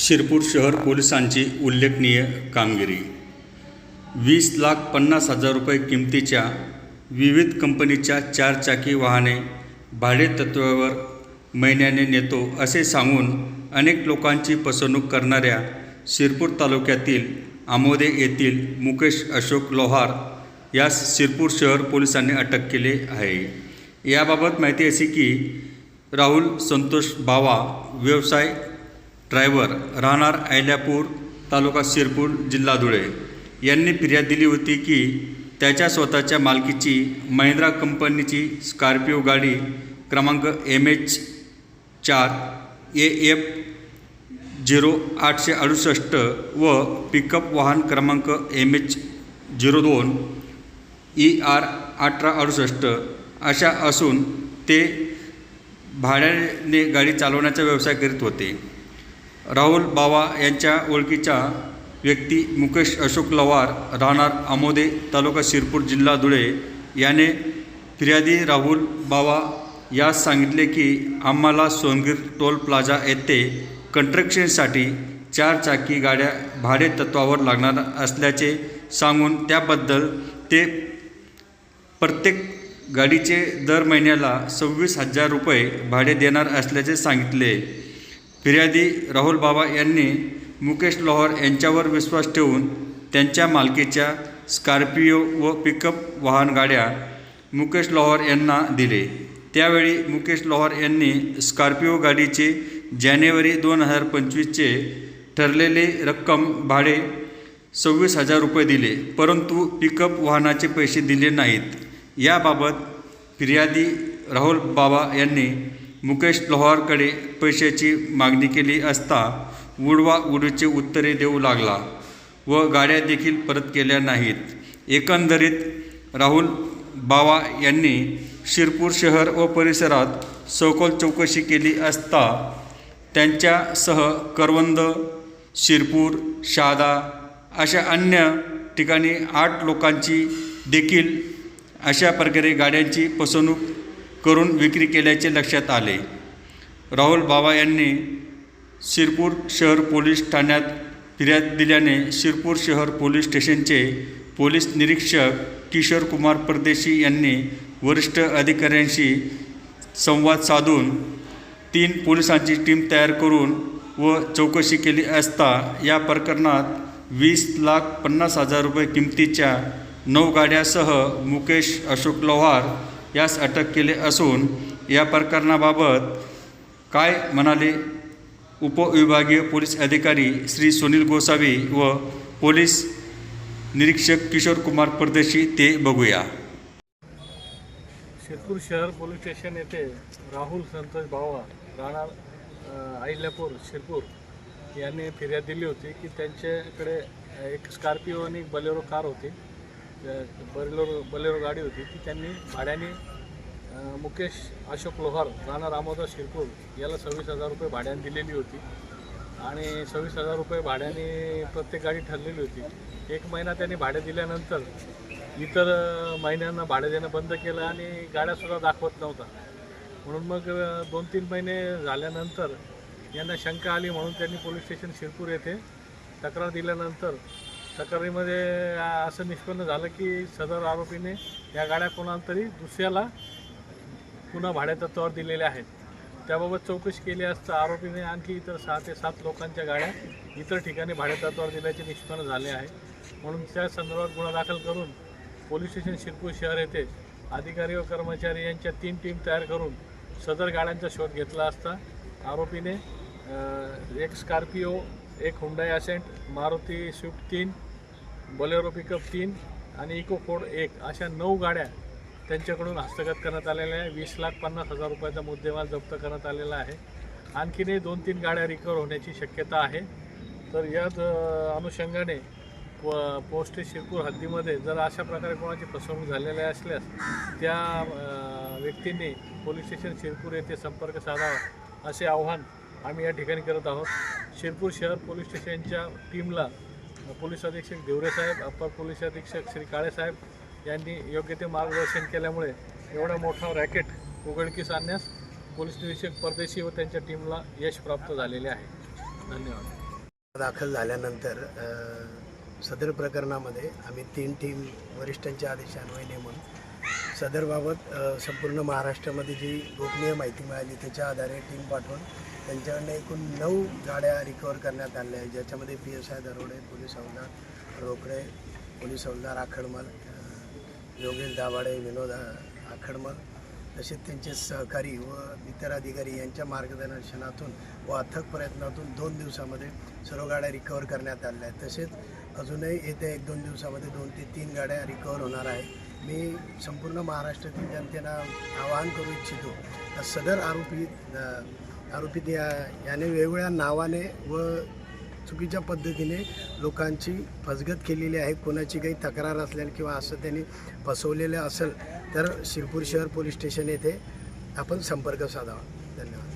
शिरपूर शहर पोलिसांची उल्लेखनीय कामगिरी। 20,50,000 रुपये किमतीच्या विविध कंपनीच्या 4 चाकी वाहने भाडेतत्त्वावर महिन्याने नेतो असे सांगून अनेक लोकांची फसवणूक करणाऱ्या शिरपूर तालुक्यातील आमोदे येथील मुकेश अशोक लोहार यास शिरपूर शहर पोलिसांनी अटक केले आहे। याबाबत माहिती अशी की राहुल संतोष बावा, व्यवसाय ड्रायव्हर, राहणार अहिल्यापूर, तालुका शिरपूर, जिल्हा धुळे यांनी फिर्याद दिली होती की त्याच्या स्वतःच्या मालकीची महिंद्रा कंपनीची स्कॉर्पिओ गाडी क्रमांक MH4 AF 0868 व पिकअप वाहन क्रमांक MH02 ER 1868 अशा असून ते भाड्याने गाडी चालवण्याचा व्यवसाय करीत होते। राहुल बावा यांच्या ओळखीचा व्यक्ती मुकेश अशोक लोहार, राहणार आमोदे, तालुका शिरपूर, जिल्हा धुळे याने फिर्यादी राहुल बावा यास सांगितले की आम्हाला सोनगीर टोल प्लाझा येथे कंस्ट्रक्शनसाठी 4 चाकी गाड्या भाडेतत्त्वावर लागणार असल्याचे सांगून त्याबद्दल ते प्रत्येक गाडीचे दर महिन्याला 26,000 रुपये भाडे देणार असल्याचे सांगितले। फिर्यादी राहुल बाबा यांनी मुकेश लोहार यांच्यावर विश्वास ठेवून त्यांच्या मालकीच्या स्कॉर्पिओ व पिकअप वाहन गाड्या मुकेश लोहार यांना दिले। त्यावेळी मुकेश लोहार यांनी स्कॉर्पिओ गाडीचे जानेवारी 2025चे ठरलेले रक्कम भाडे 26,000 रुपये दिले, परंतु पिकअप वाहनाचे पैसे दिले नाहीत। याबाबत फिर्यादी राहुल बाबा यांनी मुकेश लोहारकडे पैशाची मागणी केली असता उडवाउडवीची उत्तरे देऊ लागला व गाड्या देखील परत केल्या नाहीत। एकंदरीत राहुल बावा यांनी शिरपूर शहर व परिसरात सखोल चौकशी केली असता त्यांच्यासह करवंद, शिरपूर, शहादा अशा अन्य ठिकाणी 8 लोकांची देखील अशा प्रकारे गाड्यांची फसवणूक करून विक्री केल्याचे लक्षात आले। राहुल बावा यांनी शिरपूर शहर पोलीस ठाण्यात फिर्याद दिल्याने शिरपूर शहर पोलीस स्टेशनचे पोलीस निरीक्षक किशोर कुमार परदेशी यांनी वरिष्ठ अधिकाऱ्यांशी संवाद साधून 3 पोलिसांची टीम तयार करून व चौकशी केली असता या प्रकरणात 20,50,000 रुपये किमतीच्या 9 गाड्यासह मुकेश अशोक लोहार यास अटक केले असून या प्रकरणाबाबत काय म्हणाले उपविभागीय पोलीस अधिकारी श्री सुनील गोसावी व पोलीस निरीक्षक किशोर कुमार परदेशी ते बघूया। शिरपूर शहर पोलीस स्टेशन येथे राहुल संतोष बावा, राहणार अहिल्यापूर, शिरपूर यांनी फिर्याद दिली होती की त्यांच्याकडे एक स्कॉर्पिओ आणि एक बलेरो कार होती, बलेरो गाडी होती ती त्यांनी भाड्याने मुकेश अशोक लोहार, राहणार आमोदा, शिरपूर याला 26,000 रुपये भाड्याने दिलेली होती आणि 26,000 रुपये भाड्याने प्रत्येक गाडी ठरलेली होती। 1 महिना त्यांनी भाडे दिल्यानंतर इतर महिन्यांना भाडे देणं बंद केलं आणि गाड्यासुद्धा दाखवत नव्हता। म्हणून मग 2-3 महिने झाल्यानंतर यांना शंका आली म्हणून त्यांनी पोलीस स्टेशन शिरपूर येथे तक्रार दिल्यानंतर तक्रारीमध्ये असं निष्पन्न झालं की सदर आरोपीने या गाड्या कोणाला तरी दुसऱ्याला पुन्हा भाडेतत्त्वावर दिलेल्या आहेत। त्याबाबत चौकशी केली असता आरोपीने आणखी इतर 6 ते 7 लोकांच्या गाड्या इतर ठिकाणी भाडेतत्त्वावर दिल्याचे निष्पन्न झाले आहे। म्हणून त्या संदर्भात गुन्हा दाखल करून पोलीस स्टेशन शिरपूर शहर येथे अधिकारी व कर्मचारी यांच्या 3 टीम तयार करून सदर गाड्यांचा शोध घेतला असता आरोपीने एक स्कॉर्पिओ, एक Hyundai Accent, Maruti Swift 3, Bolero pickup 3 आणि इको फोर्ड 1 अशा 9 गाड्या त्यांच्याकडून हस्तगत करण्यात आलेल्या आहे। 20,50,000 रुपयाचा मुद्देमाल जप्त करण्यात आलेला आहे। आणखीनही 2-3 गाड्या रिकवर होण्याची शक्यता आहे। तर याच अनुषंगाने पोस्ट शिरपूर हद्दीमध्ये जर अशा प्रकारे कोणाची फसवणूक झालेली असल्यास त्या व्यक्तींनी पोलीस स्टेशन शिरपूर येथे संपर्क साधावा असे आवाहन आम्ही या ठिकाणी करत आहोत। शिरपूर शहर पोलीस स्टेशनच्या टीमला पोलीस अधीक्षक धिवरे साहेब, अप्पर पोलीस अधीक्षक श्री काळे साहेब यांनी योग्य ते मार्गदर्शन केल्यामुळे एवढा मोठा रॅकेट उघडकीस आणण्यास पोलीस निरीक्षक परदेशी व त्यांच्या टीमला यश प्राप्त झालेले आहे। धन्यवाद। दाखल झाल्यानंतर सदर प्रकरणामध्ये आम्ही 3 टीम वरिष्ठांच्या आदेशान्वये नेमून सदरबाबत संपूर्ण महाराष्ट्रामध्ये जी गोपनीय माहिती मिळाली त्याच्या आधारे टीम पाठवून त्यांच्याकडनं एकूण 9 गाड्या रिकवर करण्यात आल्या आहेत, ज्याच्यामध्ये PSI दरोडे, पोलीस हवालदार रोकडे, पोलीस हवालदार आखडमल, योगेश दाभाडे, विनोद आखडमल तसेच त्यांचे सहकारी व इतर अधिकारी यांच्या मार्गदर्शनातून व अथक प्रयत्नातून 2 दिवसामध्ये सर्व गाड्या रिकवर करण्यात आल्या आहेत. तसेच अजूनही येत्या 1-2 दिवसामध्ये 2 ते 3 गाड्या रिकवर होणार आहे. मी संपूर्ण महाराष्ट्रातील जनतेला आवाहन करू इच्छितो का सदर आरोपी याने वेगवेगळ्या नावाने व चुकीच्या पद्धतीने लोकांची फसगत केलेली आहे. कोणाची काही तक्रार असल्याने किंवा असं त्यांनी फसवलेलं असेल तर शिरपूर शहर पोलीस स्टेशन येथे आपण संपर्क साधावा. धन्यवाद.